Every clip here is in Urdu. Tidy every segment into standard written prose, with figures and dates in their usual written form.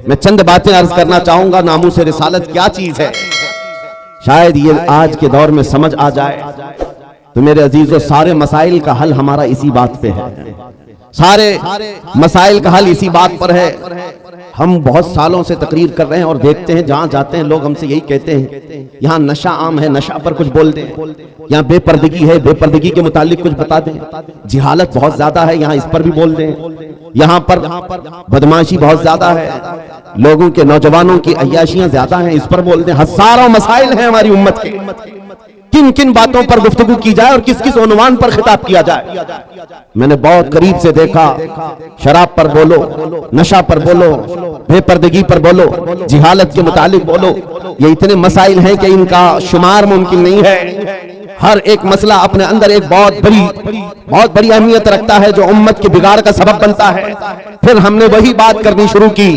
میں چند باتیں عرض کرنا چاہوں گا. ناموس رسالت کیا چیز ہے شاید یہ آج کے دور میں سمجھ آ جائے. تو میرے عزیزو سارے مسائل کا حل ہمارا اسی بات پہ ہے. سارے مسائل کا حل اسی بات پر ہے. ہم بہت سالوں سے تقریر کر رہے ہیں اور دیکھتے ہیں جہاں جاتے ہیں لوگ ہم سے یہی کہتے ہیں یہاں نشہ عام ہے, نشہ پر کچھ بول دیں. یہاں بے پردگی ہے, بے پردگی کے متعلق کچھ بتا دیں. جہالت بہت زیادہ ہے, یہاں اس پر بھی بول دیں. یہاں پر بدماشی بہت زیادہ ہے, لوگوں کے نوجوانوں کی عیاشیاں زیادہ ہیں, اس پر بول دیں. ہزاروں مسائل ہیں ہماری امت کے. کن کن باتوں پر گفتگو کی جائے اور کس کس عنوان پر خطاب کیا جائے. میں نے بہت قریب سے دیکھا شراب پر بولو, نشہ پر بولو, بے پردگی پر بولو, جہالت کے متعلق بولو. یہ اتنے مسائل ہیں کہ ان کا شمار ممکن نہیں ہے. ہر ایک مسئلہ اپنے اندر ایک بہت بڑی اہمیت رکھتا ہے جو امت کے بگاڑ کا سبب بنتا ہے. پھر ہم نے وہی بات کرنی شروع کی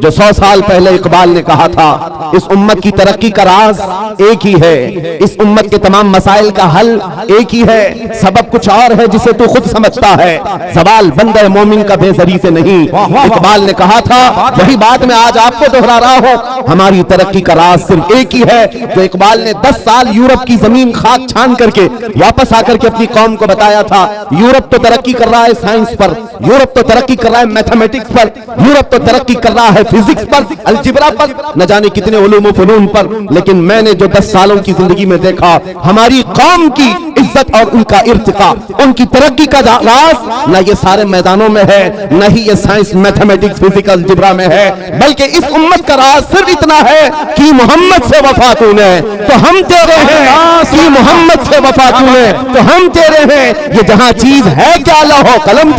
جو 100 سال پہلے اقبال نے کہا تھا, اس امت کی ترقی کا راز ایک ہی ہے, اس امت کے تمام مسائل کا حل ایک ہی ہے, سبب کچھ اور ہے جسے تو خود سمجھتا ہے, سوال بندہ مومن کا بے زری سے نہیں. اقبال نے کہا تھا, وہی بات میں آج آپ کو دہرا رہا ہوں. ہماری ترقی کا راز صرف ایک ہی ہے جو اقبال نے 10 سال یورپ کی زمین خاک چھان کر کے واپس آ کر کے اپنی قوم کو بتایا تھا. یورپ تو ترقی کر رہا ہے سائنس پر, یورپ تو ترقی کر رہا ہے میتھمیٹکس پر, یورپ تو ترقی کر رہا ہے فزکس پر, الجبرا پر, نہ جانے کتنے علوم و فنون پر. لیکن میں نے جو 10 سالوں کی زندگی میں دیکھا, ہماری قوم کی عزت اور ان کا ارتقاء, ان کی ترقی کا راز نہ یہ سارے میدانوں میں ہے, نہ ہی یہ سائنس میتھمیٹکس فزکس الجبرا میں ہے, بلکہ اس امت کا راز صرف اتنا ہے کہ محمد سے وفا تو نے تو ہم تیرے ہیں, کہ محمد سے وفا تو نے تو ہم تیرے ہیں. یہ جہاں چیز ہے کیا لوح قلم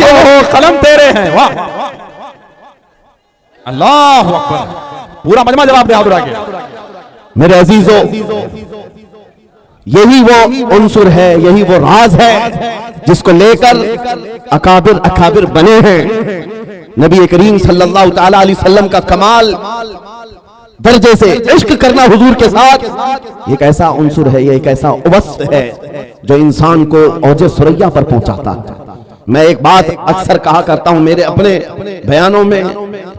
تیرے ہیں. واہ اللہ اکبر. پورا مجمع جواب دے حاضر آگے. میرے عزیزو, یہی وہ عنصر ہے, یہی وہ راز ہے جس کو لے کر اکابر بنے ہیں. نبی کریم صلی اللہ تعالی علیہ وسلم کا کمال درجے سے عشق کرنا حضور کے ساتھ ایک ایسا عنصر ہے, یہ ایک ایسا وصف ہے جو انسان کو اوج ثریا پر پہنچاتا ہے. میں ایک بات اکثر کہا کرتا ہوں میرے اپنے بیانوں میں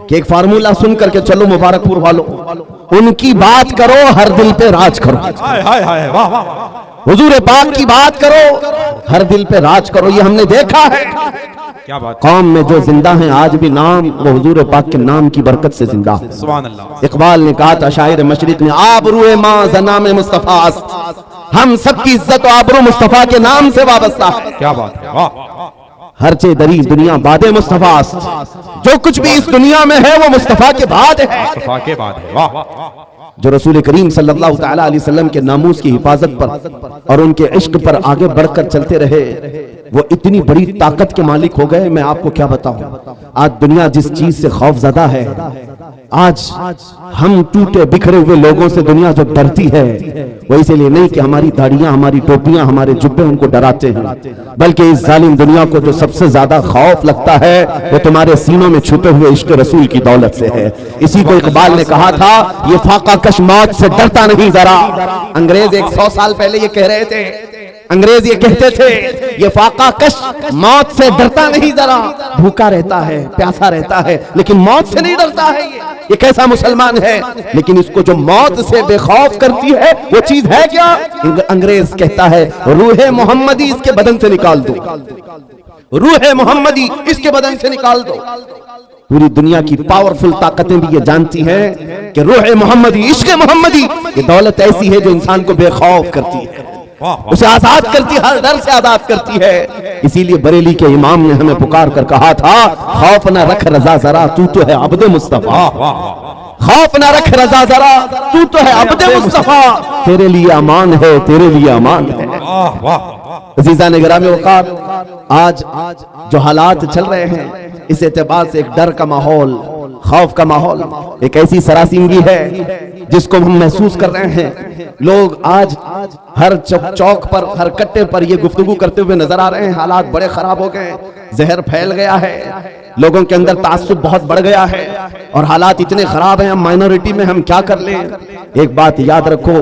کہ ایک فارمولہ سن کر کے چلو مبارک پور والوں, ان کی بات کرو ہر دل پہ راج کرو. حضور پاک کی بات کرو ہر دل پہ راج کرو. یہ ہم نے دیکھا ہے کیا بات. قوم میں جو زندہ ہیں آج بھی نام وہ حضور پاک کے نام کی برکت سے زندہ ہے. سبحان اللہ. اقبال نے کہا تھا شاعر مشرق نے, آبروئے ماں زنام مصطفیٰ است, ہم سب کی عزت و آبرو مصطفیٰ کے نام سے وابستہ ہے. کیا بات ہے. واہ. ہر چے دری دنیا باد مصطفیٰ است, جو کچھ بھی اس دنیا میں ہے وہ مصطفیٰ کے بعد ہے. مصطفیٰ کے بعد ہے. واہ. جو رسول کریم صلی اللہ تعالی علیہ وسلم کے ناموس کی حفاظت پر اور ان کے عشق پر آگے بڑھ کر چلتے رہے, وہ اتنی بڑی طاقت کے مالک ہو گئے. میں آپ کو کیا بتاؤں, آج دنیا جس چیز سے خوف زدہ ہے, آج ہم ٹوٹے بکھرے ہوئے لوگوں سے دنیا جو ڈرتی ہے, وہ اسی لیے نہیں کہ ہماری داڑیاں, ہماری ٹوپیاں, ہمارے جبے ان کو ڈراتے ہیں, بلکہ اس ظالم دنیا کو جو سب سے زیادہ خوف لگتا ہے وہ تمہارے سینوں میں چھپے ہوئے عشق رسول کی دولت سے ہے. اسی کو اقبال نے کہا تھا, یہ فاقہ کش موت سے ڈرتا نہیں ذرا. انگریز 100 سال پہلے یہ کہہ رہے تھے, انگریز یہ کہتے تھے یہ فاقہ کش موت سے ڈرتا نہیں ذرا, بھوکا رہتا ہے, پیاسا رہتا ہے, لیکن موت سے نہیں ڈرتا ہے. یہ کیسا مسلمان ہے, لیکن اس کو جو موت سے بے خوف کرتی ہے وہ چیز ہے کیا. انگریز کہتا ہے روح محمدی اس کے بدن سے نکال دو, روح محمدی اس کے بدن سے نکال دو. پوری دنیا کی پاورفل طاقتیں بھی یہ جانتی ہیں کہ روح محمدی, عشق محمدی, یہ دولت ایسی ہے جو انسان کو بے خوف کرتی ہے, اسے آزاد کرتی, ہر ڈر سے آزاد کرتی ہے. اسی لیے بریلی کے امام نے ہمیں پکار کر کہا تھا, خوف نہ رکھ رضا ذرا تو تو ہے عبد مصطفیٰ, خوف نہ رکھ رضا ذرا تو تو ہے عبد مصطفیٰ, تیرے لیے امان ہے, تیرے لیے امان ہے. عزیزان گرامی وقار, آج جو حالات چل رہے ہیں اس اعتبار سے ایک ڈر کا ماحول, خوف کا ماحول, ایک ایسی سراسنگی ہے جس کو ہم محسوس کر رہے ہیں. لوگ آج ہر چوک پر, ہر کٹے پر یہ گفتگو کرتے ہوئے نظر آ رہے ہیں. حالات بڑے خراب ہو گئے, زہر پھیل گیا ہے, لوگوں کے اندر تعصب بہت بڑھ گیا ہے, اور حالات اتنے خراب ہیں, ہم مائنورٹی میں ہم کیا کر لیں. ایک بات یاد رکھو,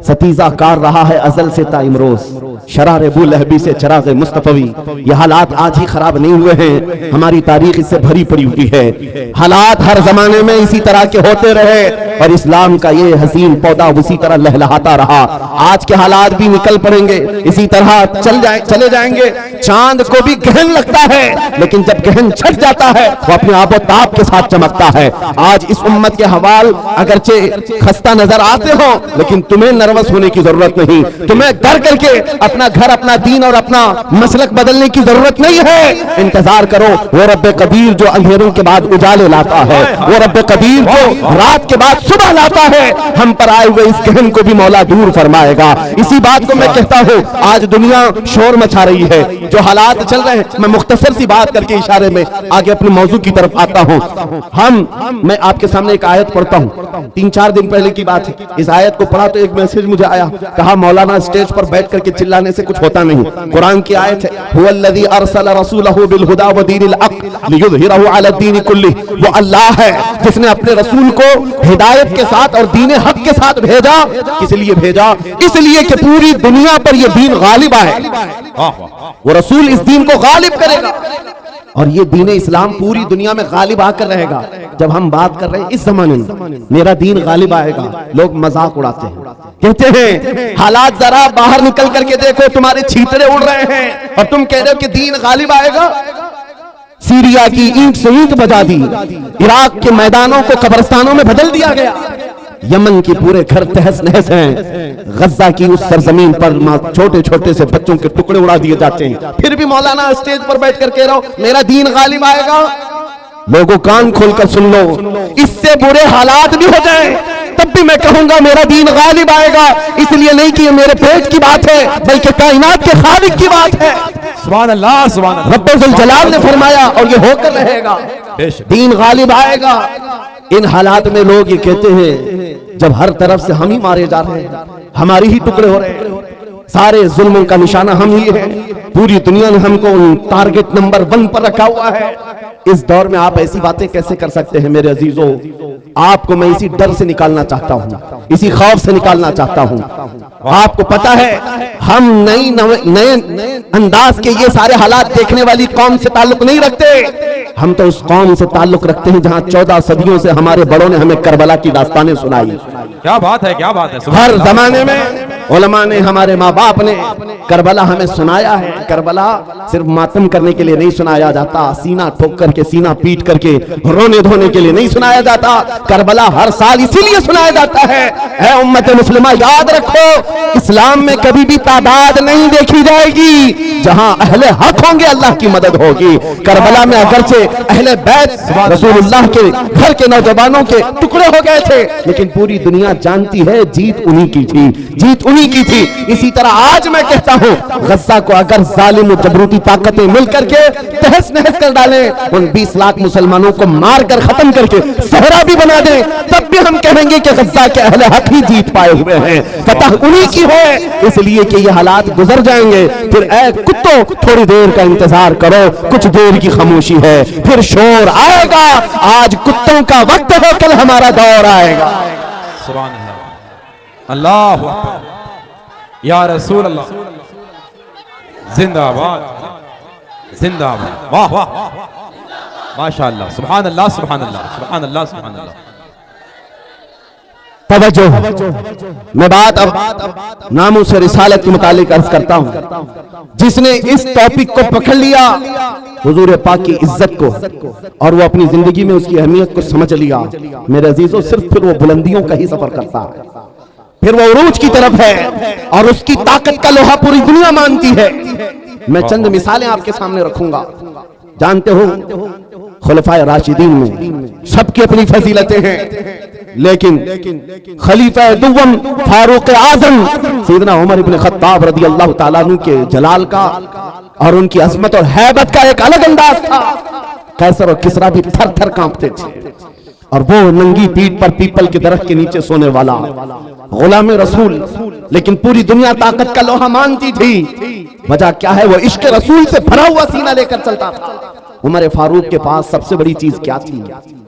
ستیزہ کار رہا ہے ازل سے تا امروز، شرار ابو لہبی سے چراغ مصطفی۔ یہ حالات آج ہی خراب نہیں ہوئے ہیں، ہماری تاریخ اس سے بھری پڑی ہوئی ہے۔ حالات ہر زمانے میں اسی طرح کے ہوتے رہے اور اسلام کا یہ حسین پودا اسی طرح لہلہاتا رہا۔ آج کے حالات بھی نکل پڑیں گے، اسی طرح چلے جائیں گے۔ چاند کو بھی گہن لگتا ہے، لیکن جب گہن چھٹ جاتا ہے وہ اپنے آب و تاب کے ساتھ چمکتا ہے۔ آج اس امت کے حوال اگرچہ خستہ نظر آتے ہوں، لیکن تمہیں نروس ہونے کی ضرورت نہیں، تمہیں ڈر کر کے اپنا گھر، اپنا دین اور اپنا مسلک بدلنے کی ضرورت نہیں ہے۔ انتظار کرو، وہ رب قدیر جو اندھیروں کے بعد اجالے لاتا ہے، وہ رب قدیر جو رات کے بعد صبح لاتا ہے، ہم پر آئے ہوئے اس گہن کو بھی مولا دور فرمائے گا۔ اسی بات کو میں کہتا ہوں، آج دنیا شور مچا رہی ہے، جو حالات چل رہے ہیں، میں مختصر سی بات کر کے اشارے میں آگے اپنے موضوع کی طرف آتا ہوں۔ میں آپ کے سامنے ایک آیت پڑھتا ہوں، 3-4 دن پہلے کی بات ہے۔ اس آیت کو پڑھا تو ایک میسج مجھے آیا، کہا مولانا اسٹیج پر بیٹھ کر کے چلانے سے کچھ ہوتا نہیں۔ قرآن کی آیت ہے، هو الذی ارسل رسولہ بالہدی ودین الحق لیظہرہ علی الدین کلہ۔ وہ اللہ ہے جس نے اپنے رسول کو ہدایت کے ساتھ اور دین حق کے ساتھ بھیجا۔ کس لیے بھیجا؟ اس لیے کہ پوری دنیا پر یہ دین غالب آئے۔ وہ رسول اس دین کو غالب کرے گا اور یہ دین اسلام پوری دنیا میں غالب آ کر رہے گا۔ جب ہم بات کر رہے ہیں اس زمانے میں میرا دین غالب آئے گا، لوگ مذاق اڑاتے ہیں، کہتے ہیں حالات ذرا باہر نکل کر کے دیکھو، تمہارے چھیترے اڑ رہے ہیں اور تم کہہ رہے ہو کہ دین غالب آئے گا۔ سیریا کی اینٹ سے اینٹ بجا دی، عراق کے میدانوں کو قبرستانوں میں بدل دیا گیا، یمن کے پورے گھر تہس نہس ہیں، غزہ کی اس سرزمین پر چھوٹے چھوٹے سے بچوں کے ٹکڑے اڑا دیے جاتے ہیں، پھر بھی مولانا اسٹیج پر بیٹھ کر کہہ رہا ہو میرا دین غالب آئے گا۔ لوگوں کان کھول کر سن لو، اس سے برے حالات بھی ہو جائیں تب بھی میں کہوں گا میرا دین غالب آئے گا، اس لیے نہیں کہ یہ میرے پیٹ کی بات ہے بلکہ کائنات کے خالق کی بات ہے۔ سبحان اللہ، سبحان اللہ۔ رب ذوالجلال نے فرمایا اور یہ ہو کر رہے گا، دین غالب آئے گا۔ ان حالات میں لوگ یہ کہتے ہیں جب ہر طرف سے ہم ہی مارے جا رہے ہیں، ہماری ہی ٹکڑے ہو رہے ہیں، سارے ظلموں کا نشانہ ہم ہی ہیں، پوری دنیا نے ہم کو ٹارگٹ نمبر 1 پر رکھا ہوا ہے۔ اس دور میں آپ ایسی باتیں کیسے کر سکتے ہیں میرے عزیزوں؟ آپ کو میں اسی ڈر سے نکالنا چاہتا ہوں، اسی خوف سے نکالنا چاہتا ہوں۔ آپ کو پتا ہے ہم نئے انداز کے یہ سارے حالات دیکھنے والی قوم سے تعلق نہیں رکھتے، ہم تو اس قوم سے تعلق رکھتے ہیں جہاں 14 صدیوں سے ہمارے بڑوں نے ہمیں کربلا کی داستانیں سنائی۔ کیا بات ہے، کیا بات ہے۔ ہر زمانے میں علماء نے، ہمارے ماں باپ نے کربلا ہمیں سنایا ہے۔ کربلا صرف ماتم کرنے کے لیے نہیں سنایا جاتا، سینہ ٹھوک کر کے، سینہ پیٹ کر کے، رونے دھونے کے لیے نہیں سنایا جاتا۔ کربلا ہر سال اسی لیے سنایا جاتا ہے، اے امت مسلمہ یاد رکھو، اسلام میں کبھی بھی تعداد نہیں دیکھی جائے گی، جہاں اہل حق ہوں گے اللہ کی مدد ہوگی۔ کربلا میں اگرچہ اہل بیت رسول اللہ کے گھر کے نوجوانوں کے ٹکڑے ہو گئے تھے، لیکن پوری دنیا جانتی ہے جیت انہی کی تھی، جیت انہی کی تھی۔ اسی طرح آج میں کہتا ہوں غزہ کو اگر ظالم و جبروتی طاقتیں مل کر کے تہس نہس کر ڈالیں، ان 20 لاکھ مسلمانوں کو مار کر ختم کر کے صحرا بھی بنا دیں، تب بھی ہم کہیں گے کہ غزہ کے اہل حق ہی جیت پائے ہوئے ہیں، فتح انہی کی ہے، اس لیے کہ یہ حالات گزر جائیں گے۔ پھر اے کتوں تھوڑی دیر کا انتظار کرو، کچھ دیر کی خاموشی ہے، پھر شور آئے گا۔ آج کتوں کا وقت ہے، کل ہمارا دور آئے گا۔ سبحان اللہ، اللہ اکبر، یا رسول اللہ، زندہ آباد، زندہ آباد، واہ واہ، ماشاء اللہ، سبحان اللہ، سبحان اللہ، سبحان اللہ، سبحان اللہ۔ توجہ، میں بات اب ناموس رسالت کے متعلق عرض کرتا ہوں۔ جس نے اس ٹاپک کو پکڑ لیا، حضور پاک کی عزت کو، اور وہ اپنی زندگی میں اس کی اہمیت کو سمجھ لیا، میرے عزیزوں صرف پھر وہ بلندیوں کا ہی سفر کرتا ہے، پھر وہ عروج کی طرف ہے، اور اس کی طاقت کا لوہا پوری دنیا مانتی ہے۔ میں چند مثالیں آپ کے سامنے رکھوں گا۔ جانتے ہو خلفائے راشدین میں سب کی اپنی فضیلتیں ہیں، لیکن خلیفہ دوم فاروق اعظم سیدنا عمر بن خطاب رضی اللہ تعالیٰ عنہ کے جلال کا اور ان کی عظمت اور ہیبت کا ایک الگ انداز تھا۔ قیصر اور کسریٰ بھی تھر تھر کانپتے تھے، اور وہ ننگی پیٹھ پر پیپل کے درخت کے نیچے سونے والا غلام رسول، لیکن پوری دنیا طاقت کا لوہا مانتی تھی۔ وجہ کیا ہے؟ وہ عشق رسول سے بھرا ہوا سینہ لے کر چلتا تھا۔ عمر فاروق کے پاس سب سے بڑی چیز کیا تھی؟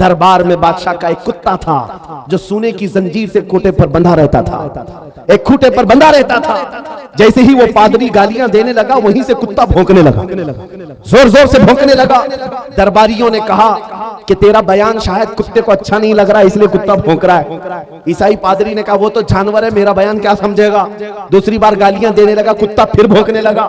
دربار میں بادشاہ کا ایک کتا تھا جو سونے کی زنجیر سے کھوٹے پر بندھا رہتا تھا، ایک کھوٹے پر بندھا رہتا تھا۔ جیسے ہی وہ پادری گالیاں دینے لگا وہیں سے کتا بھونکنے لگا، زور زور سے بھونکنے لگا۔ درباریوں نے کہا کہ تیرا بیان شاید کتے کو اچھا نہیں لگ رہا اس لیے کتا بھونک رہا ہے۔ عیسائی پادری نے کہا وہ تو جانور ہے، میرا بیان کیا سمجھے گا؟ دوسری بار گالیاں دینے لگا، کتا پھر بھونکنے لگا۔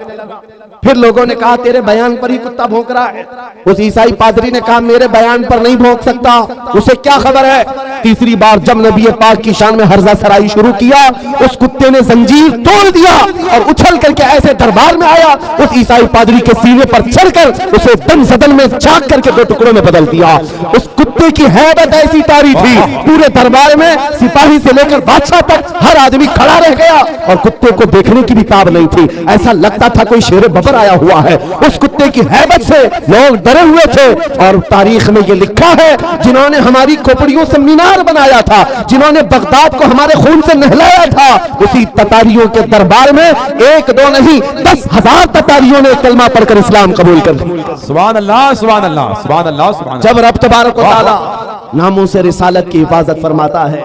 پھر لوگوں نے کہا تیرے بیان پر ہی کتا بھونک رہا ہے۔ اس عیسائی پادری نے کہا میرے بیان پر نہیں بھونک سکتا، اسے کیا خبر ہے؟ تیسری بار جب نبی پاک کی شان میں ہرزہ سرائی شروع کیا، اس کتے نے زنجیر توڑ دیا اور اچھل کر کے ایسے دربار میں آیا، اس عیسائی پادری کے سینے پر چڑھ کر اسے دم زدن میں چاک کر کے 2 ٹکڑوں میں بدل دیا۔ اس کتے کی ہیبت ایسی طاری تھی، پورے دربار میں سپاہی سے لے کر بادشاہ تک ہر آدمی کھڑا رہ گیا اور کتے کو دیکھنے کی بھی تاب نہیں تھی، ایسا لگتا تھا کوئی شیر ببر آیا ہوا ہے۔ اس کتے کی ہیبت سے لوگ ڈرے ہوئے تھے، اور تاریخ میں یہ لکھا ہے جنہوں نے ہماری کھوپڑیوں سے مینار بنایا تھا، جنہوں نے بغداد کو ہمارے خون سے نہلایا تھا، اسی تتاریوں کے دربار میں 1 2 نہیں 10,000 تتاریوں نے کلمہ پڑھ کر اسلام قبول کر لیا۔ سبحان اللہ سبحان اللہ سبحان اللہ سبحان اللہ۔ جب رب تبارک و تعالی ناموس رسالت کی حفاظت فرماتا ہے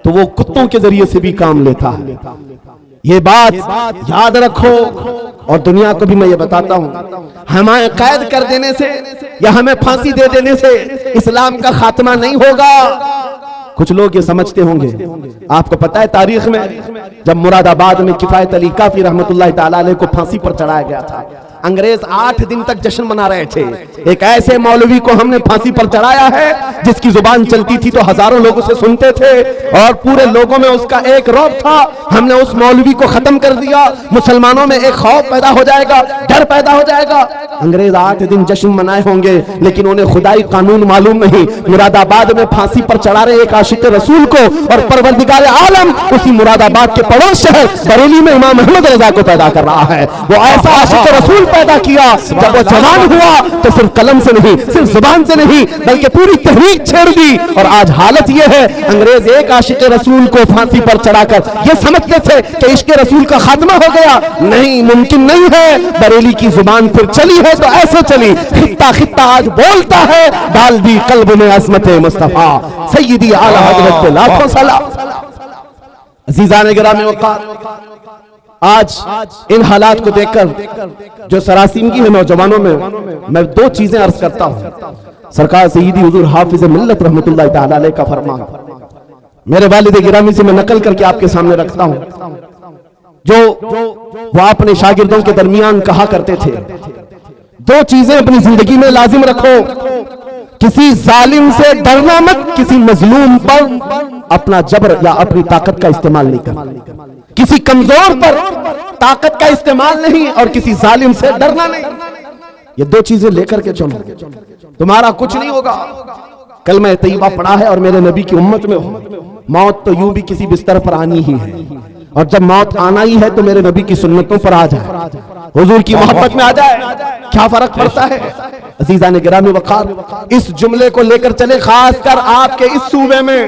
تو وہ کتوں کے ذریعے سے بھی کام لیتا ہے۔ یہ بات یاد رکھو، اور دنیا کو بھی میں یہ بتاتا ہوں، ہمیں قید کر دینے سے یا ہمیں پھانسی دے دینے سے اسلام کا خاتمہ نہیں ہوگا۔ کچھ لوگ یہ سمجھتے ہوں گے، آپ کو پتہ ہے تاریخ میں جب مراد آباد میں کفایت علی کافی رحمت اللہ تعالی علیہ کو پھانسی پر چڑھایا گیا تھا، انگریز 8 دن تک جشن منا رہے تھے۔ ایک ایسے مولوی کو ہم نے پھانسی پر چڑھایا ہے جس کی زبان چلتی تھی تو ہزاروں لوگ اسے سنتے تھے اور پورے لوگوں میں اس کا ایک رعب تھا۔ ہم نے اس مولوی کو ختم کر دیا، مسلمانوں میں ایک خوف پیدا ہو جائے گا، ڈر پیدا ہو جائے گا۔ انگریز 8 دن جشن منائے ہوں گے لیکن انہیں خدائی قانون معلوم نہیں۔ مراد آباد میں پھانسی پر چڑھا رہے ایک عاشق رسول کو، اور پروردگار عالم اسی مراد آباد کے پڑوس شہر بریلی میں امام احمد رضا کو پیدا کر رہا ہے۔ وہ ایسا عاشق رسول پیدا کیا، جب وہ جوان ہوا تو صرف قلم سے نہیں، صرف زبان سے نہیں، بلکہ پوری تحریک چھیڑ دی۔ اور آج حالت یہ ہے، انگریز ایک عاشق رسول کو پھانسی پر چڑھا کر یہ سمجھتے تھے کہ عشق رسول کا خاتمہ ہو گیا۔ نہیں، ممکن نہیں ہے۔ بریلی کی زبان پھر چلی ہے تو ایسے چلی، خطہ خطہ آج بولتا ہے، ڈال دی قلب میں عظمت مصطفیٰ سیدی اعلی حضرت پہ لاکھوں سلام۔ عزیزان گرامی وقار، آج ان حالات کو دیکھ کر جو سراسیمگی ہے نوجوانوں میں 2 چیزیں عرض کرتا ہوں۔ سرکار سیدی حضور حافظ ملت رحمت اللہ تعالی علیہ کا فرمان میرے والد گرامی سے میں نقل کر کے آپ کے سامنے رکھتا ہوں، جو وہ اپنے شاگردوں کے درمیان کہا کرتے تھے، 2 چیزیں اپنی زندگی میں لازم رکھو، کسی ظالم سے ڈرنا مت، کسی مظلوم پر اپنا جبر یا اپنی طاقت کا استعمال نہیں کرنا، کسی کمزور پر طاقت کا استعمال نہیں اور کسی ظالم سے ڈرنا نہیں۔ یہ 2 چیزیں لے کر کے چلو، تمہارا کچھ نہیں ہوگا۔ کلمہ طیبہ پڑھا ہے اور میرے نبی کی امت میں ہو، موت تو یوں بھی کسی بستر پر آنی ہی ہے، اور جب موت آنا ہی ہے تو میرے نبی کی سنتوں پر آ جائے، حضور کی محبت میں آ جائے، کیا فرق پڑتا ہے؟ عزیزان گرامی وقار، اس جملے کو لے کر چلے، خاص کر آپ کے اس صوبے میں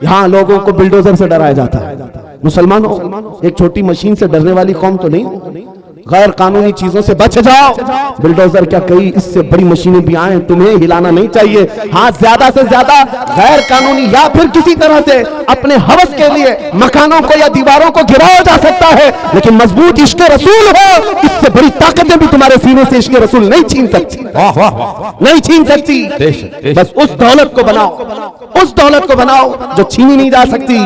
یہاں لوگوں کو بلڈوزر سے ڈرایا جاتا ہے۔ مسلمانوں، ایک چھوٹی مشین سے ڈرنے والی قوم تو نہیں، غیر قانونی چیزوں سے بچ جاؤ۔ بلڈوزر کیا کئی اس سے بڑی مشینیں بھی آئیں، تمہیں ہلانا نہیں چاہیے۔ ہاں، زیادہ سے زیادہ غیر قانونی یا پھر کسی طرح سے اپنے ہوس کے لیے مکانوں کو یا دیواروں کو گرایا جا سکتا ہے، لیکن مضبوط عشق رسول ہو، اس سے بڑی طاقتیں بھی تمہارے سینے سے عشق رسول نہیں چھین سکتی، نہیں چھین سکتی۔ بس اس دولت کو بناؤ، اس دولت کو بناؤ جو چھینی نہیں جا سکتی،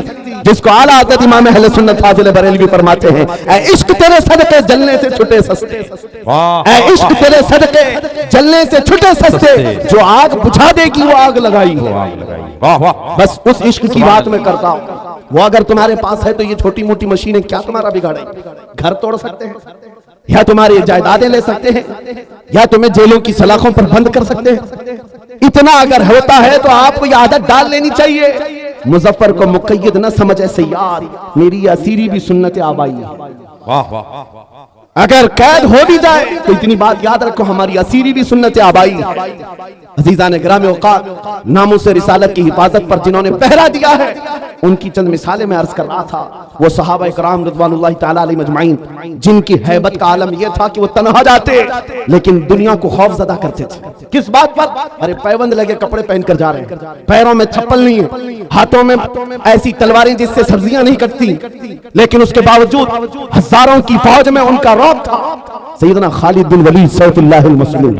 جس کو اعلیٰ حضرت امام اہل سنت فاضل بریلوی فرماتے ہیں، اے عشق تیرے صدقے جلنے سے چھٹے سستے، اے عشق تیرے صدقے جلنے سے چھٹے سستے، جو آگ بجھا دے گی وہ آگ لگائی ہو۔ بس اس عشق کی بات میں کرتا ہوں، وہ اگر تمہارے پاس ہے تو یہ چھوٹی موٹی مشینیں کیا تمہارا بگاڑیں؟ گھر توڑ سکتے ہیں، یا تمہاری جائیدادیں لے سکتے ہیں، یا تمہیں جیلوں کی سلاخوں پر بند کر سکتے ہیں۔ اتنا اگر ہوتا ہے تو آپ کو یہ عادت ڈال لینی چاہیے، مظفر کو مقید نہ سمجھے سیاد، میری اسیری بھی سنت آبائی ہے۔ اگر قید ہو بھی جائے تو اتنی بات یاد رکھو، ہماری اسیری بھی سنت آبائی ہے۔ عزیزان گرامی اوقات، ناموس رسالت کی حفاظت پر جنہوں نے پہرا دیا ہے، ان کی چند مثالیں میں عرض کر رہا تھا. وہ صحابہ کرام رضوان اللہ تعالی علیہ مجمعین جن کی ہیبت کا عالم یہ تھا کہ وہ تنہا جاتے لیکن دنیا کو خوف زدہ کرتے تھے. کس بات پر؟ ارے پیوند لگے کپڑے پہن کر جا رہے ہیں, پیروں میں چپل نہیں ہے, ہاتھوں میں ایسی تلواریں جس سے سبزیاں نہیں کٹتی, لیکن اس کے باوجود ہزاروں کی فوج میں ان کا رعب تھا. سیدنا خالد بن ولید سیف اللہ المسلول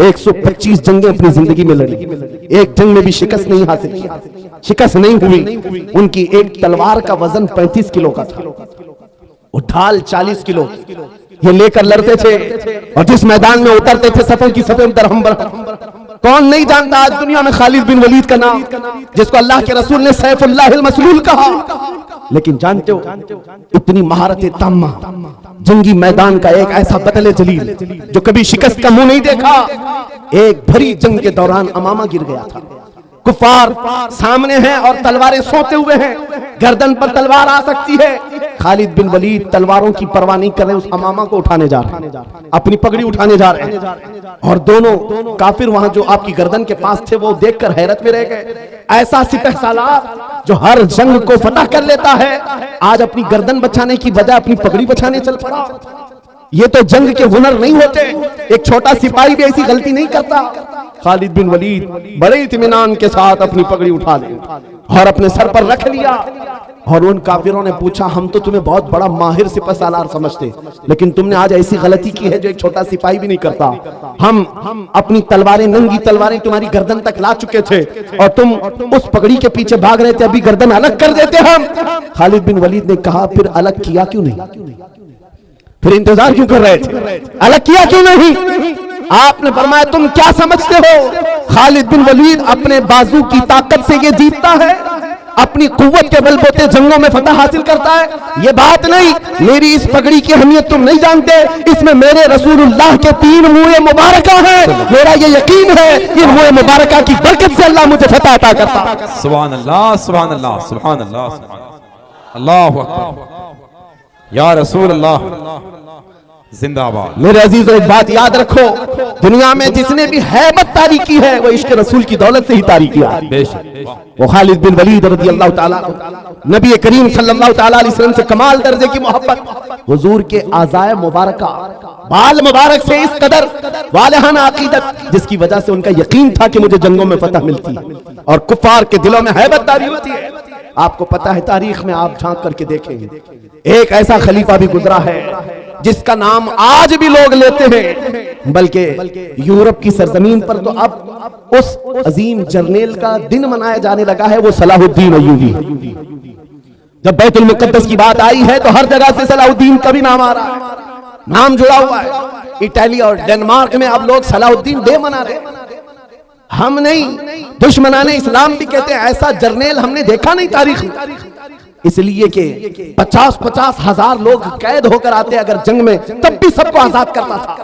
125 جنگیں اپنی زندگی میں لڑی, ایک جنگ میں بھی شکست نہیں حاصل کی, شکست نہیں ہوئی. ان کی ایک تلوار کا وزن 35 کلو کا تھا, وہ ڈھال 40 کلو یہ لے کر لڑتے تھے, اور جس میدان میں اترتے تھے صفوں کی صفیں درہم برہم. کون نہیں جانتا آج دنیا میں خالد بن ولید کا نام, جس کو اللہ کے رسول نے سیف اللہ المسلول کہا. لیکن جانتے ہو اتنی مہارت تامہ, جنگی میدان کا ایک ایسا بطل جلیل جو کبھی شکست کا منہ نہیں دیکھا, ایک بھری جنگ کے دوران امامہ گر گیا تھا. کفار سامنے ہیں اور تلواریں سوتے ہوئے ہیں, گردن پر تلوار آ سکتی ہے. خالد بن ولید تلواروں کی پرواہ نہیں کر رہے, اس امامہ کو اٹھانے جا رہے ہیں, اپنی پگڑی اٹھانے جا رہے ہیں, اور دونوں کافر وہاں جو آپ کی گردن کے پاس تھے وہ دیکھ کر حیرت میں رہ گئے. ایسا سپہ سالار جو ہر جنگ کو فتح کر لیتا ہے, آج اپنی گردن بچانے کی بجائے اپنی پگڑی بچانے چل پڑا. یہ تو جنگ کے ہنر نہیں ہوتے, ایک چھوٹا سپاہی بھی ایسی غلطی نہیں کرتا. خالد بن ولید بڑے اطمینان کے ساتھ اپنی پگڑی اٹھا لی اور اپنے سر پر رکھ لیا, اور ان کافروں نے پوچھا ہم تو تمہیں بہت بڑا ماہر سپہ سالار سمجھتے, لیکن تم نے آج ایسی غلطی کی ہے جو ایک چھوٹا سپاہی بھی نہیں کرتا. ہم اپنی تلواریں, ننگی تلواریں تمہاری گردن تک لا چکے تھے اور تم اس پگڑی کے پیچھے بھاگ رہے تھے, ابھی گردن الگ کر دیتے ہم. خالد بن ولید نے کہا پھر الگ کیا کیوں نہیں, پھر انتظار کیوں کر رہے تھے, الگ کیا کیوں نہیں؟ آپ نے فرمایا تم کیا سمجھتے ہو خالد بن ولید اپنے بازو کی طاقت سے یہ جیتتا ہے, اپنی قوت کے بل بوتے جنگوں میں فتح حاصل کرتا ہے؟ یہ بات نہیں. میری اس پگڑی کی اہمیت تم نہیں جانتے, اس میں میرے رسول اللہ کے 3 منہ مبارکہ ہیں. میرا یہ یقین ہے ان منہ مبارکہ کی برکت سے اللہ مجھے فتح عطا کرتا. سبحان اللہ, سبحان اللہ, سبحان اللہ, اللہ اکبر, یا رسول اللہ زندہ باد. میرے عزیزو ایک بات یاد رکھو, دنیا میں جس نے بھی ہیبت طاری کی ہے وہ عشق رسول کی دولت سے ہی طاری کیا. وہ خالد بن ولید رضی اللہ تعالیٰ, نبی کریم صلی اللہ تعالیٰ علیہ وسلم سے کمال درجے کی محبت, حضور کے اعضائے مبارکہ بال مبارک سے اس قدر والہانہ عقیدت جس کی وجہ سے ان کا یقین تھا کہ مجھے جنگوں میں فتح ملتی ہے اور کفار کے دلوں میں ہیبت طاری ہوتی ہے. آپ کو پتا ہے تاریخ میں آپ جھانک کر کے دیکھیں گے, ایک ایسا خلیفہ بھی گزرا ہے جس کا نام آج بھی لوگ لیتے ہیں, بلکہ یورپ کی سرزمین پر تو اب اس عظیم جرنیل کا دن منایا جانے لگا ہے, وہ صلاح الدین ایوبی. جب بیت المقدس کی بات آئی ہے تو ہر جگہ سے صلاح الدین کا بھی نام آ رہا ہے, نام جڑا ہوا ہے. اٹلی اور ڈنمارک میں اب لوگ صلاح الدین ڈے منا رہے ہیں. ہم نہیں, دشمنان اسلام بھی کہتے ہیں ایسا جرنیل ہم نے دیکھا نہیں تاریخ میں, اس لیے کہ 50-50 ہزار لوگ قید ہو کر آتے اگر جنگ میں, تب بھی سب کو آزاد کرتا تھا,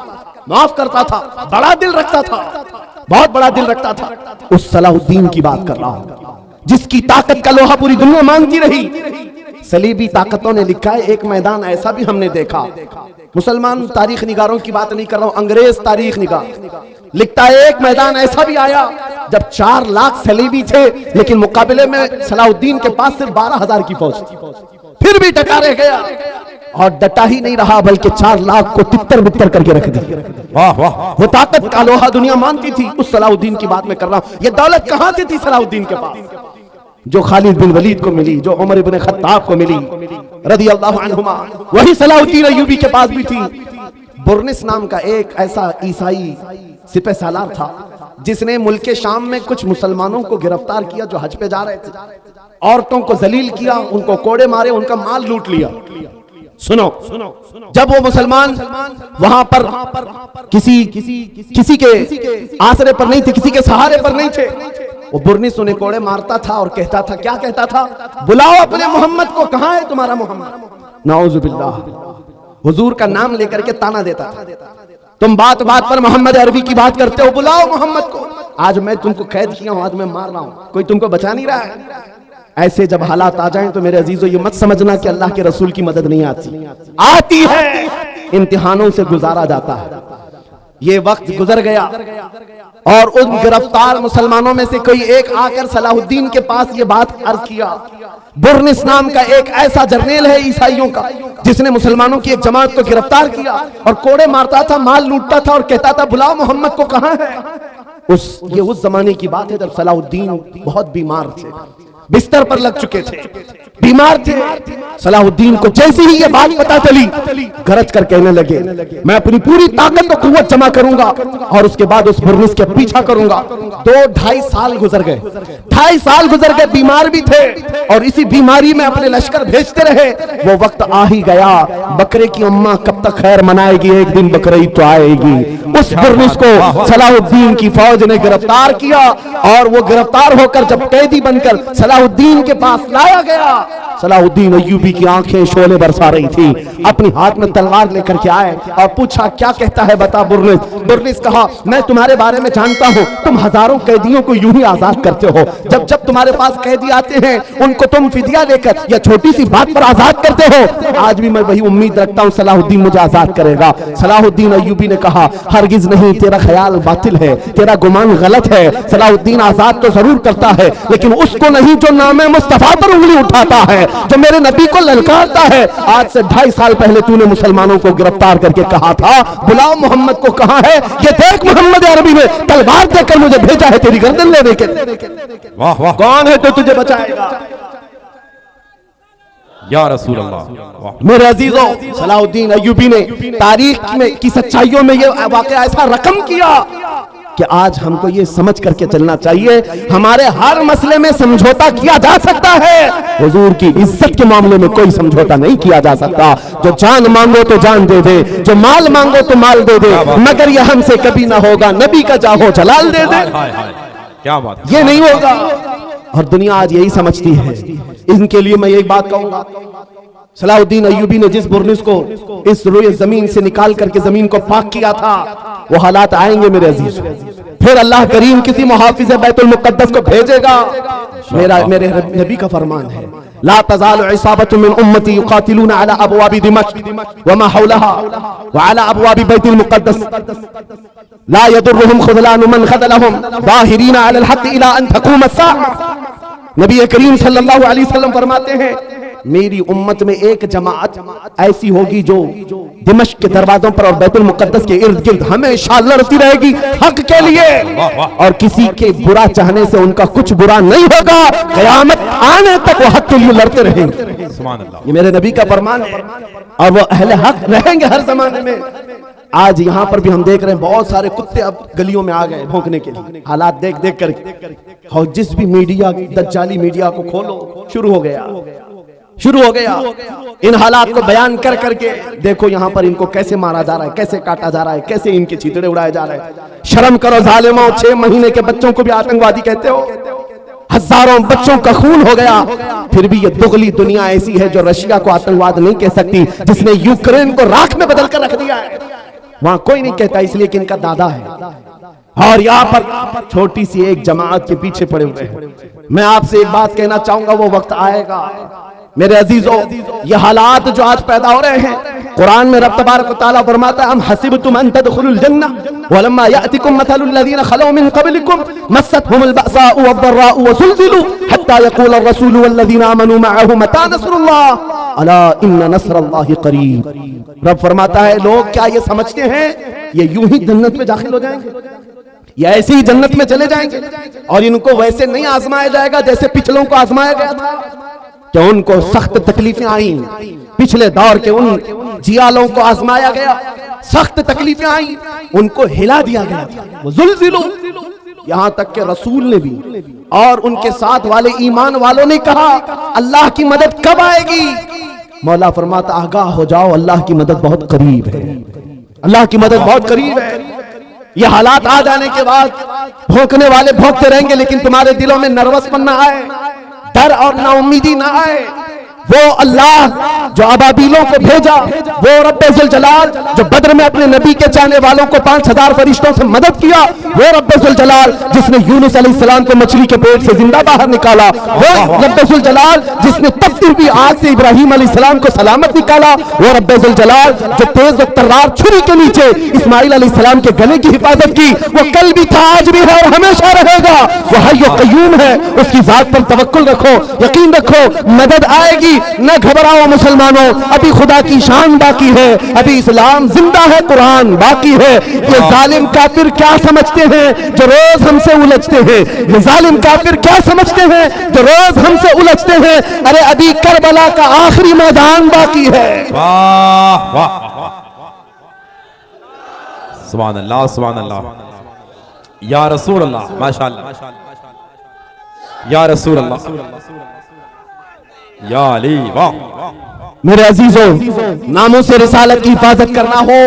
معاف کرتا تھا, بڑا دل رکھتا تھا, بہت بڑا دل رکھتا تھا. اس صلاح الدین کی بات کر رہا ہوں جس کی طاقت کا لوہا پوری دنیا مانگتی رہی. صلیبی طاقتوں نے لکھا ہے, ایک میدان ایسا بھی ہم نے دیکھا, مسلمان تاریخ نگاروں کی بات نہیں کر رہا ہوں, انگریز تاریخ نگار لکھتا ہے ایک میدان ایسا بھی آیا جب 4 لاکھ صلیبی تھے لیکن مقابلے میں صلاح الدین کے پاس صرف 12,000 کی فوج تھی, پھر بھی ڈٹا رہ گیا, اور ڈٹا ہی نہیں رہا بلکہ 4 لاکھ کو تتر بتر کر کے رکھ دیا. وہ طاقت کا لوہا دنیا مانتی تھی. اس صلاح الدین کی بات میں کر رہا ہوں. یہ دولت کہاں سے تھی صلاح الدین کے پاس جو خالد بن ولید کو ملی, جو عمر بن خطاب کو ملی رضی اللہ عنہما, وہی صلاح الدین ایوبی کے پاس بھی تھی. برنس نام کا ایک ایسا عیسائی سپہ سالار تھا جس نے ملک شام میں کچھ مسلمانوں کو گرفتار کیا جو حج پہ جا رہے تھے, عورتوں کو ذلیل کیا, ان کو کوڑے مارے, ان کا مال لوٹ لیا. سنو, جب وہ مسلمان وہاں پر کسی کے آسرے پر نہیں تھے, کسی کے سہارے پر نہیں تھے, وہ برنس انہیں کوڑے مارتا تھا اور کہتا تھا, کیا کہتا تھا, بلاؤ اپنے محمد کو, کہاں ہے تمہارا محمد. نعوذ باللہ, حضور کا نام لے کر کے تانا دیتا تھا, تم بات بات پر محمد عربی کی بات کرتے ہو, بلاؤ محمد کو. آج میں تم کو قید کیا ہوں, آج میں مار رہا ہوں, کوئی تم کو بچا نہیں رہا ہے. ایسے جب حالات آ جائیں تو میرے عزیزو یہ مت سمجھنا کہ اللہ کے رسول کی مدد نہیں آتی, آتی ہے, امتحانوں سے گزارا جاتا ہے. یہ وقت گزر گیا اور ان گرفتار مسلمانوں میں سے کوئی ایک آ کر صلاح الدین کے پاس یہ بات عرض کیا. برنس نام کا ایک ایسا جرنیل ہے عیسائیوں کا جس نے مسلمانوں کی ایک جماعت کو گرفتار کیا اور کوڑے مارتا تھا، مال لوٹتا تھا اور کہتا تھا بلاؤ محمد کو کہاں ہے. یہ اس زمانے کی بات ہے جب صلاح الدین بہت بیمار تھے، بستر پر لگ چکے تھے، بیمار تھے. صلاح الدین کو جیسے ہی یہ بات پتہ چلی گرج کر کہنے لگے میں اپنی پوری طاقت و قوت جمع کروں گا اور اس کے بعد اس برنس کے پیچھا کروں گا. 2-2.5 سال گزر گئے، 2.5 سال گزر گئے، بیمار بھی تھے اور اسی بیماری میں اپنے لشکر بھیجتے رہے. وہ وقت آ ہی گیا، بکرے کی اماں کب تک خیر منائے گی، ایک دن بقرعید تو آئے گی. اس برنس کو صلاح الدین کی فوج نے گرفتار کیا اور وہ گرفتار ہو کر جب قیدی بن کر صلاح الدین کے پاس لایا گیا، صلاح الدین ایوبی کی آنکھیں شعلے برسا رہی تھی. اپنی ہاتھ میں تلوار لے کر کے آئے اور پوچھا کیا کہتا ہے بتا برنس. برنس کہا میں تمہارے بارے میں جانتا ہوں، تم ہزاروں قیدیوں کو یوں ہی آزاد کرتے ہو. جب جب تمہارے پاس قیدی آتے ہیں ان کو تم فدیہ لے کر یا چھوٹی سی بات پر آزاد کرتے ہو. آج بھی میں وہی امید رکھتا ہوں صلاح الدین مجھے آزاد کرے گا. صلاح الدین ایوبی نے کہا ہرگز نہیں، تیرا خیال باطل ہے، تیرا گمان غلط ہے. صلاح الدین آزاد تو ضرور کرتا ہے لیکن اس کو نہیں جو نام مصطفیٰ پر انگلی اٹھاتا ہے، جو میرے نبی کو للکارتا ہے. آج سے 2.5 سال پہلے تو نے مسلمانوں کو گرفتار کر کے کہا تھا بلاؤ محمد کو کہاں ہے. یہ دیکھ محمد عربی نے تلوار دے کر مجھے بھیجا ہے تیری گردن لینے کے. کون ہے تو تجھے بچائے گا یا رسول اللہ. میرے عزیزوں، صلاح الدین ایوبی نے تاریخ میں کی سچائیوں میں یہ واقعہ ایسا رقم کیا کہ آج ہم کو یہ سمجھ کر کے چلنا چاہیے ہمارے ہر مسئلے میں سمجھوتا کیا جا سکتا ہے، حضور کی عزت کے معاملے میں کوئی سمجھوتا نہیں کیا جا سکتا. جو جان مانگو تو جان دے دے، جو مال مانگو تو مال دے دے، مگر یہ ہم سے کبھی نہ ہوگا نبی کا جاہو جلال دے دے. کیا بات، یہ نہیں ہوگا. اور دنیا آج یہی سمجھتی ہے. ان کے لیے میں ایک بات کہوں گا، صلاح الدین ایوبی نے جس برنس کو اس روئے زمین سے نکال کر کے زمین کو پاک کیا تھا وہ حالات آئیں گے میرے عزیز. پھر اللہ کریم کسی محافظ بیت المقدس کو بھیجے گا. میرے نبی کا فرمان ہے لا تزال عصابة من امتی يقاتلون على ابواب دمشق وما حولها وعلى ابواب بیت المقدس لا يضرهم خذلان من خذلهم ظاهرين على الحق الى ان تقوم الساعة. نبی کریم صلی اللہ علیہ وسلم فرماتے ہیں میری امت میں ایک جماعت ایسی ہوگی جو دمشق کے دروازوں پر اور بیت المقدس کے ارد گرد ہمیشہ لڑتی رہے گی حق کے لیے اور کسی کے برا چاہنے سے ان کا کچھ برا نہیں ہوگا. قیامت آنے تک وہ حق کے لیے لڑتے رہیں گے. یہ میرے نبی کا فرمان ہے اور وہ اہل حق رہیں گے ہر زمانے میں. آج یہاں پر بھی ہم دیکھ رہے ہیں بہت سارے کتے اب گلیوں میں آ گئے بھونکنے کے لیے. حالات دیکھ دیکھ کر اور جس بھی میڈیا دجالی میڈیا کو کھولو شروع ہو گیا. ان حالات کو بیان کر کر کے دیکھو یہاں پر ان کو کیسے مارا جا رہا ہے، کیسے کاٹا جا رہا ہے، کیسے ان کے چیتڑے اڑائے جا رہے ہیں. شرم کرو ظالموں، 6 مہینے کے بچوں کو بھی آتنکوادی کہتے ہو. ہزاروں بچوں کا خون ہو گیا. پھر بھی یہ دگلی دنیا ایسی ہے جو رشیا کو آتنکواد نہیں کہہ سکتی، جس نے یوکرین کو راکھ میں بدل کر رکھ دیا ہے. وہاں کوئی نہیں کہتا اس لیے کہ ان کا دادا ہے اور یہاں پر چھوٹی سی ایک جماعت کے پیچھے پڑے ہوئے ہیں. میں آپ سے ایک بات کہنا چاہوں گا، وہ وقت آئے گا میرے عزیزوں. یہ حالات جو آج پیدا ہو رہے ہیں قرآن میں رب تبارک و تعالیٰ فرماتا ہے ام حسبتم ان تدخلوا الجنہ ولما یأتکم مثل الذین خلوا من قبلکم مستهم البأساء والضراء وزلزلوا حتى يقول الرسول والذین آمنوا معه متى نصر اللہ الا ان نصر اللہ قریب. رب فرماتا ہے لوگ کیا یہ سمجھتے ہیں یہ یوں ہی جنت میں داخل ہو جائیں گے، یا ایسے ہی جنت میں چلے جائیں گے اور ان کو ویسے نہیں آزمایا جائے گا جیسے پچھلوں کو آزمایا گیا تھا کہ ان کو سخت تکلیفیں آئیں. پچھلے دور کے ان جیالوں کو آزمایا گیا، سخت تکلیفیں آئیں، ان کو ہلا دیا گیا تھا. وہ زلزلوا، یہاں تک کہ رسول نے بھی اور ان کے ساتھ والے ایمان والوں نے کہا اللہ کی مدد کب آئے گی. مولا فرماتا آگاہ ہو جاؤ اللہ کی مدد بہت قریب ہے، اللہ کی مدد بہت قریب ہے. یہ حالات آ جانے کے بعد بھونکنے والے بھونکتے رہیں گے لیکن تمہارے دلوں میں نروس پن نہ آئے، ڈر اور نا امیدی نہ آئے. وہ اللہ جو ابابیلوں کو بھیجا، وہ رب ذوالجلال جو بدر میں اپنے نبی کے چاہنے والوں کو 5000 فرشتوں سے مدد کیا، وہ رب ذوالجلال جس نے یونس علیہ السلام کو مچھلی کے پیٹ سے زندہ باہر نکالا، وہ رب ذوالجلال جس نے تپتی ہوئی آگ سے ابراہیم علیہ السلام کو سلامت نکالا، وہ رب ذوالجلال جو تیز و ترار چھری کے نیچے اسماعیل علیہ السلام کے گلے کی حفاظت کی، وہ کل بھی تھا، آج بھی ہے اور ہمیشہ رہے گا، وہ حی و قیوم ہے، اس کی ذات پر توکل رکھو، یقین رکھو، مدد آئے گی، نہ گھبراؤ مسلمانوں، ابھی خدا کی شان باقی ہے، ابھی اسلام زندہ ہے، قرآن باقی ہے۔ یہ ظالم کافر کیا سمجھتے ہیں جو روز ہم سے الجھتے ہیں؟ یہ ظالم کافر کیا سمجھتے ہیں جو روز ہم سے الجھتے ہیں؟ ارے ابھی کربلا کا آخری میدان باقی ہے۔ واہ واہ سبحان اللہ سبحان اللہ، یا رسول اللہ، ماشاءاللہ یا رسول اللہ، یا علی، واہ۔ میرے عزیزوں، ناموں سے رسالت کی حفاظت کرنا ہو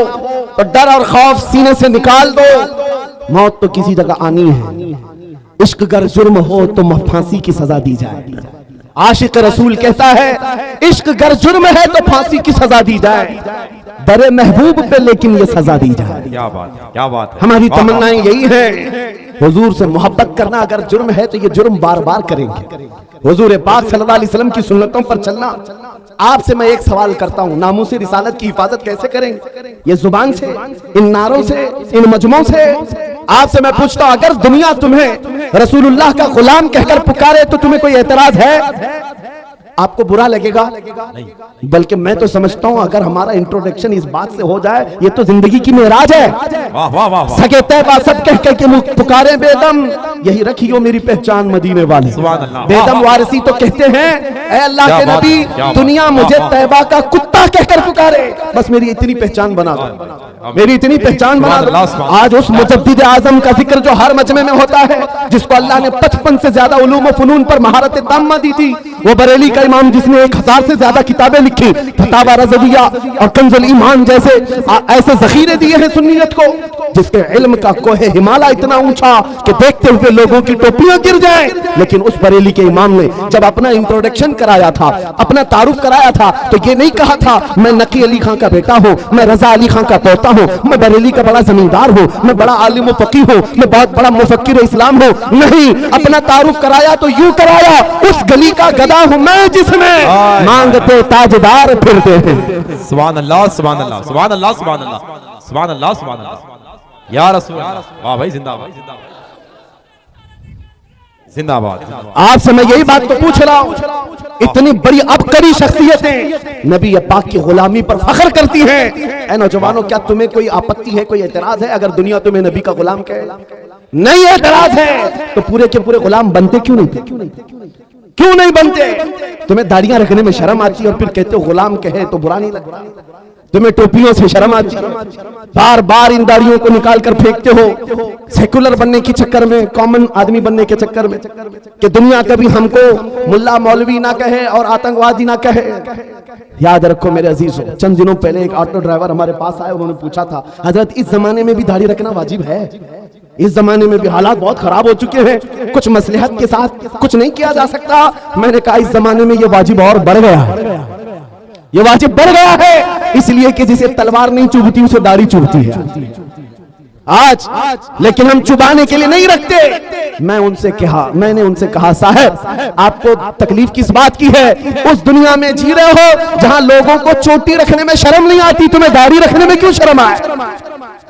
تو ڈر اور خوف سینے سے نکال دو، موت تو کسی جگہ آنی ہے، عشق گر جرم ہو تو پھانسی کی سزا دی جائے۔ عاشق رسول کہتا ہے عشق گر جرم ہے تو پھانسی کی سزا دی جائے، در محبوب پہ لیکن یہ سزا دی جائے۔ کیا بات ہے، کیا بات ہے، ہماری تمنائیں یہی ہیں، حضور سے محبت کرنا اگر جرم ہے تو یہ جرم بار بار کریں گے، حضور پاک صلی اللہ علیہ وسلم کی سنتوں پر چلنا۔ آپ سے میں ایک سوال کرتا ہوں، ناموس رسالت کی حفاظت کیسے کریں گے؟ یہ زبان سے، ان نعروں سے، ان مجموعوں سے؟ آپ سے میں پوچھتا ہوں، اگر دنیا تمہیں رسول اللہ کا غلام کہہ کر پکارے تو تمہیں کوئی اعتراض ہے؟ آپ کو برا لگے گا؟ بلکہ میں تو سمجھتا ہوں اگر ہمارا انٹروڈکشن اس بات سے ہو جائے، یہ تو زندگی کی معراج ہے۔ سگے طیبہ سب کہہ کے پکارے بے دم، یہی رکھیو میری پہچان مدینے والے، بے دم وارثی تو کہتے ہیں اے اللہ کے نبی دنیا مجھے طیبہ کا کتا کہہ کر پکارے، بس میری اتنی پہچان بنا دو، میری اتنی پہچان بنا دو۔ آج اس مجدد اعظم کا ذکر جو ہر مجمع میں ہوتا ہے، جس کو اللہ نے 55 سے زیادہ علوم و فنون پر مہارت تامہ دی تھی، وہ بریلی کا امام جس نے 1000 سے زیادہ کتابیں لکھی، فتاوی رضویہ اور کنز الایمان جیسے ایسے ذخیرے دیے ہیں سنیت کو، جس کے علم کا کوہ ہمالیہ اتنا اونچا کہ دیکھتے ہوئے لوگوں کی ٹوپیاں گر جائیں، لیکن اس بریلی کے امام نے جب اپنا انٹروڈکشن کرایا تھا، اپنا تعارف کرایا تھا، تو یہ نہیں کہا تھا میں نقی علی خان کا بیٹا ہوں، میں رضا علی خان کا پوتا ہوں، میں بریلی کا بڑا زمیندار ہوں، میں بڑا عالم و فقیہ ہوں، میں بہت بڑا مفکر اسلام ہوں۔ نہیں، اپنا تعارف کرایا تو یوں کرایا، اس گلی کا گدا ہوں میں جس میں مانگتے تاجدار پھرتے ہیں۔ سبحان اللہ سبحان اللہ سبحان اللہ سبحان اللہ سبحان اللہ سبحان اللہ، یا رسول اللہ، واہ بھائی، زندہ باد زندہ باد۔ آپ سے میں یہی بات تو پوچھ رہا ہوں، اتنی بڑی عبقری شخصیتیں نبی پاک کی غلامی پر فخر کرتی ہیں، اے نوجوانوں کیا تمہیں کوئی آپتی ہے، کوئی اعتراض ہے اگر دنیا تمہیں نبی کا غلام کہے؟ نہیں اعتراض ہے، تو پورے کے پورے غلام بنتے کیوں نہیں بنتے؟ تمہیں داڑیاں رکھنے میں شرم آتی ہے اور پھر کہتے ہو غلام کہے تو برا نہیں لگتا؟ تمہیں ٹوپیوں سے شرم آتی ہے، بار بار ان داڑیوں کو نکال کر پھینکتے ہو سیکولر بننے کے چکر میں، کامن آدمی بننے کے چکر میں، کہ دنیا کبھی ہم کو ملا مولوی نہ کہے اور آتنکوادی نہ کہے۔ یاد رکھو میرے عزیزوں، چند دنوں پہلے ایک آٹو ڈرائیور ہمارے پاس آئے، انہوں نے پوچھا تھا حضرت اس زمانے میں بھی داڑھی رکھنا واجب ہے؟ اس زمانے میں بھی حالات بہت خراب ہو چکے ہیں، کچھ مصلحت کے ساتھ کچھ نہیں کیا جا سکتا؟ میں نے کہا اس زمانے میں یہ واجب اور بڑھ گیا ہے، یہ واجب بڑھ گیا ہے، اس لیے کہ جسے تلوار نہیں چبھتی اسے داڑھی چبھتی ہے آج، لیکن ہم چبانے کے لیے نہیں رکھتے۔ میں نے ان سے کہا صاحب آپ کو تکلیف کس بات کی ہے؟ اس دنیا میں جی رہے ہو جہاں لوگوں کو چوٹی رکھنے میں شرم نہیں آتی، تمہیں داڑھی رکھنے میں کیوں شرم آئے؟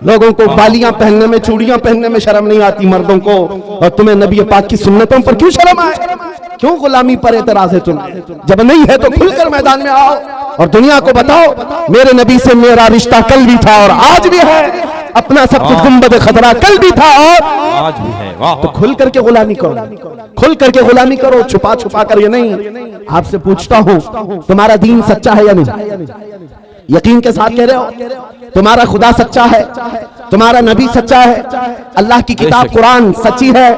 لوگوں کو بالیاں پہننے میں، چوڑیاں پہننے میں شرم نہیں آتی مردوں کو، اور تمہیں نبی پاک کی سنتوں پر کیوں شرم آئے؟ کیوں غلامی پر اعتراض ہے تمہیں؟ جب نہیں ہے تو کھل کر میدان میں آؤ اور دنیا کو بتاؤ میرے نبی سے میرا رشتہ کل بھی تھا اور آج بھی ہے، اپنا سب کچھ گنبد خضرا کل بھی تھا اور آج بھی ہے۔ تو کھل کر کے غلامی کرو، کھل کر کے غلامی کرو، چھپا چھپا کر یہ نہیں۔ آپ سے پوچھتا ہوں تمہارا دین سچا ہے یا نہیں؟ یقین کے ساتھ کہہ رہے ہو؟ تمہارا خدا سچا ہے، تمہارا نبی سچا ہے، اللہ کی کتاب قرآن سچی ہے؟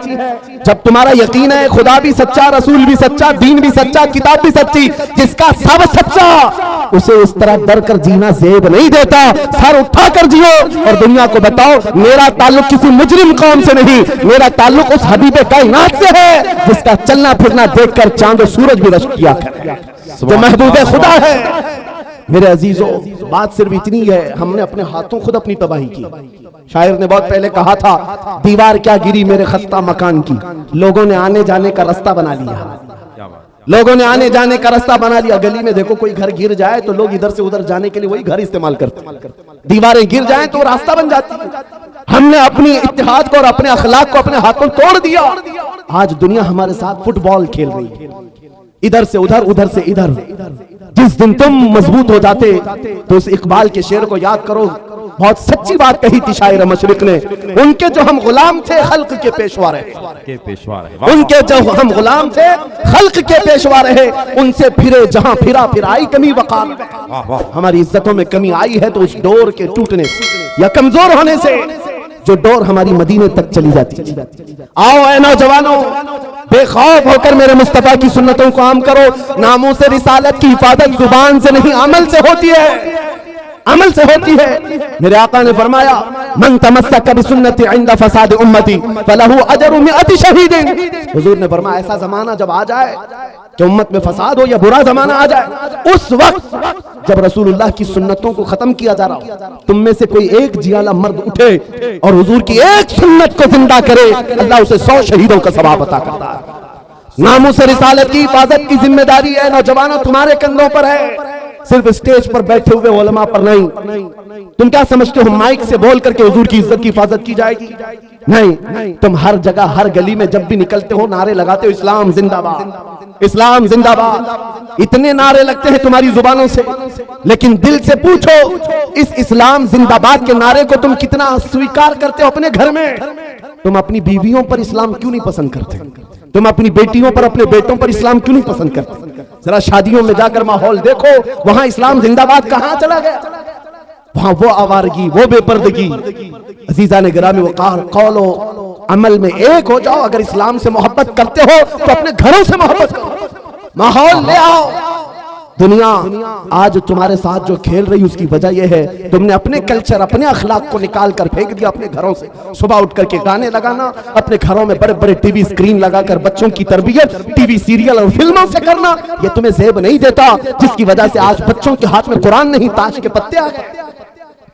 جب تمہارا یقین ہے خدا بھی سچا، رسول بھی سچا، دین بھی سچا، کتاب بھی سچی، جس کا سب سچا، اسے اس طرح ڈر کر جینا زیب نہیں دیتا، سر اٹھا کر جیو اور دنیا کو بتاؤ میرا تعلق کسی مجرم قوم سے نہیں، میرا تعلق اس حبیب کائنات سے ہے جس کا چلنا پھرنا دیکھ کر چاند و سورج بھی رشک کیا کرے۔ جو محبوب خدا ہے۔ میرے عزیزوں، بات صرف اتنی ہے، ہم نے اپنے ہاتھوں خود اپنی تباہی کی۔ شاعر نے بہت پہلے کہا تھا، دیوار کیا گری میرے خستہ مکان کی، لوگوں نے آنے جانے کا راستہ بنا لیا، لوگوں نے آنے جانے کا راستہ بنا لیا۔ گلی میں دیکھو کوئی گھر گر جائے تو لوگ ادھر سے ادھر جانے کے لیے وہی گھر استعمال کرتے ہیں، دیواریں گر جائیں تو راستہ بن جاتی ہے۔ ہم نے اپنی اتحاد کو اور اپنے اخلاق کو اپنے ہاتھوں توڑ دیا۔ آج دنیا ہمارے ساتھ فٹ بال کھیل رہی ہے، ادھر سے ادھر، ادھر سے ادھر۔ جس دن تم مضبوط ہو جاتے تو اس اقبال کے شعر کو یاد کرو، بہت سچی بات کہی تھی شاعر مشرق نے، ان کے جو ہم غلام تھے خلق کے پیشوا رہے، ان کے جو ہم غلام تھے خلق کے پیشوا رہے، ان سے پھرے جہاں پھرا پھر آئی کمی وقار۔ ہماری عزتوں میں کمی آئی ہے تو اس ڈور کے ٹوٹنے سے یا کمزور ہونے سے جو ڈور ہماری مدینے تک چلی جاتی ہے۔ آؤ اے نوجوانوں، بے خوف ہو کر میرے مصطفیٰ کی سنتوں کو عام کرو۔ ناموس رسالت کی حفاظت زبان سے نہیں عمل سے ہوتی ہے، عمل سے ہوتی ہے۔ میرے آقا نے فرمایا، من تمسک بسنتی عند فساد امتی فلہ اجر 100 شہید۔ حضور نے فرمایا ایسا زمانہ جب آ جائے کہ امت میں فساد ہو یا برا زمانہ آ جائے، اس وقت جب رسول اللہ کی سنتوں کو ختم کیا جا رہا ہو، تم میں سے کوئی ایک جیالہ مرد اٹھے اور حضور کی ایک سنت کو زندہ کرے، اللہ اسے 100 شہیدوں کا ثواب عطا کرتا ہے۔ ناموس رسالت کی حفاظت کی ذمہ داری ہے نوجوانوں تمہارے کندھوں پر ہے، صرف اسٹیج پر بیٹھے ہوئے علماء پر نہیں۔ تم کیا سمجھتے ہو مائک سے بول کر کے حضور کی عزت کی حفاظت کی جائے گی؟ نہیں، تم ہر جگہ ہر گلی میں جب بھی نکلتے ہو نعرے لگاتے ہو، اسلام زندہ باد، اسلام زندہ باد، اتنے نعرے لگتے ہیں تمہاری زبانوں سے، لیکن دل سے پوچھو اس اسلام زندہ باد کے نعرے کو تم کتنا سویکار کرتے ہو اپنے گھر میں؟ تم اپنی بیویوں پر اسلام کیوں نہیں پسند کرتے؟ تم اپنی بیٹیوں پر اپنے بیٹوں پر اسلام کیوں نہیں پسند کرتے؟ ذرا شادیوں میں جا کر ماحول دیکھو، وہاں اسلام زندہ باد کہاں چلا گیا؟ وہاں وہ آوارگی، وہ بے پردگی۔ عزیزان گرامی وقار، قول و عمل میں ایک ہو جاؤ۔ اگر اسلام سے محبت کرتے ہو تو اپنے گھروں سے محبت کرو، ماحول لے آؤ۔ دنیا آج تمہارے ساتھ جو کھیل رہی اس کی وجہ یہ ہے تم نے اپنے کلچر، اپنے اخلاق کو نکال کر پھینک دیا اپنے گھروں سے۔ صبح اٹھ کر کے گانے لگانا، اپنے گھروں میں بڑے بڑے ٹی وی اسکرین لگا کر بچوں کی تربیت ٹی وی سیریل اور فلموں سے کرنا، یہ تمہیں زیب نہیں دیتا، جس کی وجہ سے آج بچوں کے ہاتھ میں قرآن نہیں تاش کے پتے آ گئے۔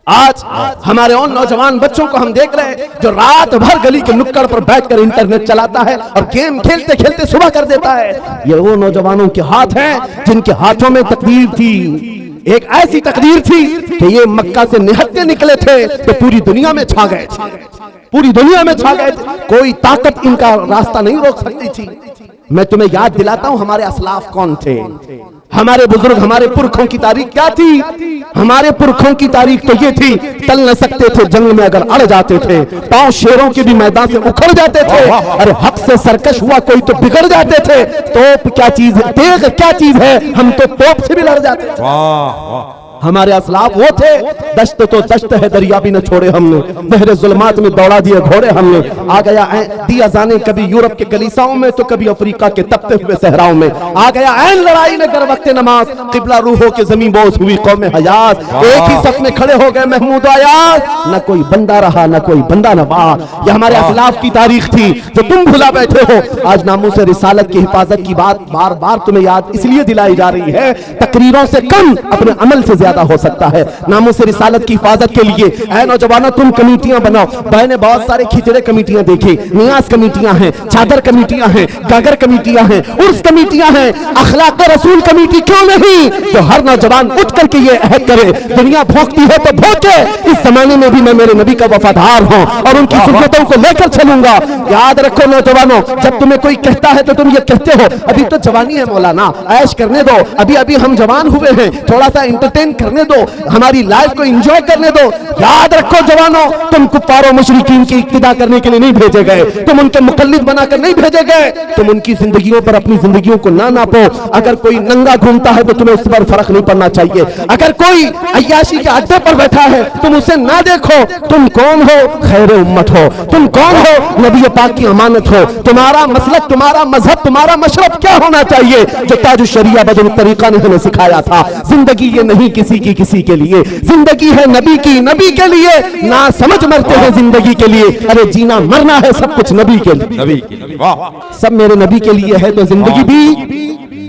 آج ہمارے ان نوجوان بچوں کو ہم دیکھ رہے ہیں جو رات بھر گلی کے نکڑ پر بیٹھ کر انٹرنیٹ چلاتا ہے اور گیم کھیلتے کھیلتے صبح کر دیتا ہے۔ یہ وہ نوجوانوں کے ہاتھ ہیں جن کے ہاتھوں میں تقدیر تھی، ایک ایسی تقدیر تھی کہ یہ مکہ سے نہتے نکلے تھے تو پوری دنیا میں چھا گئے تھے، پوری دنیا میں چھا گئے تھے، کوئی طاقت ان کا راستہ نہیں روک سکتی تھی۔ میں تمہیں یاد دلاتا ہوں ہمارے اسلاف کون تھے، ہمارے بزرگ، ہمارے پرکھوں کی تاریخ کیا تھی؟ ہمارے پرکھوں کی تاریخ تو یہ تھی، ٹل نہ سکتے تھے جنگ میں اگر اڑ جاتے تھے، پاؤں شیروں کے بھی میدان سے اکھڑ جاتے تھے، اور حق سے سرکش ہوا کوئی تو بگڑ جاتے تھے۔ توپ کیا چیز ہے، تیغ کیا چیز ہے، ہم تو توپ سے بھی لڑ جاتے تھے۔ ہمارے اسلاف وہ تھے، دشت تو دشت ہے دریا بھی نہ چھوڑے ہم نے، بحر ظلمات میں دوڑا دیے گھوڑے ہم نے، آ گیا دیا زانے کبھی یورپ کے کلیساؤں میں تو کبھی افریقہ کے تپتے ہوئے صحراؤں میں، آ گیا عین لڑائی میں گر وقت نماز، قبلہ روحوں کے زمین بوس ہوئی قوم حیات، ایک ہی صف میں کھڑے ہو گئے محمود و ایاز، نہ کوئی بندہ رہا نہ کوئی بندہ نوا۔ یہ ہمارے اسلاف کی تاریخ تھی جو تم بھلا بیٹھے ہو۔ آج ناموس رسالت کی حفاظت کی بات بار بار تمہیں یاد اس لیے دلائی جا رہی ہے، تقریروں سے کم اپنے عمل سے زیادہ ہو سکتا ہے۔ ناموس رسالت کی حفاظت کے لیے اے نوجوانوں تم کمیٹیاں بناؤ۔ میں نے بہت سارے کھچڑے کمیٹیاں دیکھی، نیاز کمیٹیاں ہیں، چادر کمیٹیاں ہیں، گاگر کمیٹیاں ہیں، عرس کمیٹیاں ہیں، اخلاق رسول کمیٹی کیوں نہیں جو ہر نوجوان اٹھ کر کے یہ عہد کرے، دنیا بھونکتی ہے تو بھونکے، اس زمانے میں بھی میں میرے نبی کا وفادار ہوں اور ان کی سنتوں کو لے کر چلوں گا۔ یاد رکھو نوجوانوں، جب تمہیں کوئی کہتا ہے تو تم یہ کہتے ہو ابھی تو جوانی ہے مولانا، عیش کرنے دو، ابھی ہم جوان ہوئے ہیں، تھوڑا سا انٹرٹین کرنے دو، ہماری لائف کو انجوائے کرنے دو۔ یاد رکھو جوانوں، تم کفار و مشرکین کی اقتدا کرنے کے لیے نہیں بھیجے گئے، تم ان کے مقلد بنا کر نہیں بھیجے گئے، تم ان کی زندگیوں پر اپنی زندگیوں کو نہ ناپو۔ اگر کوئی ننگا گھومتا ہے تو تمہیں اس پر فرق نہیں پڑنا چاہیے، اگر کوئی عیاشی کے اڈے پر بیٹھا ہے تم اسے نہ دیکھو۔ تم کون ہو؟ خیر امت ہو۔ تم کون ہو؟ نبی پاک کی امانت ہو۔ تمہارا مسلک، تمہارا مذہب، تمہارا مشرب کیا ہونا چاہیے جو تاج الشریعہ بدر الطریقہ نے ہمیں سکھایا تھا؟ زندگی یہ نہیں کسی کے لیے، زندگی ہے نبی کی، نبی کے لیے۔ نہ سمجھ مرتے ہیں زندگی کے لیے، ارے جینا مرنا ہے سب کچھ نبی کے لیے، سب میرے نبی کے لیے ہے تو زندگی بھی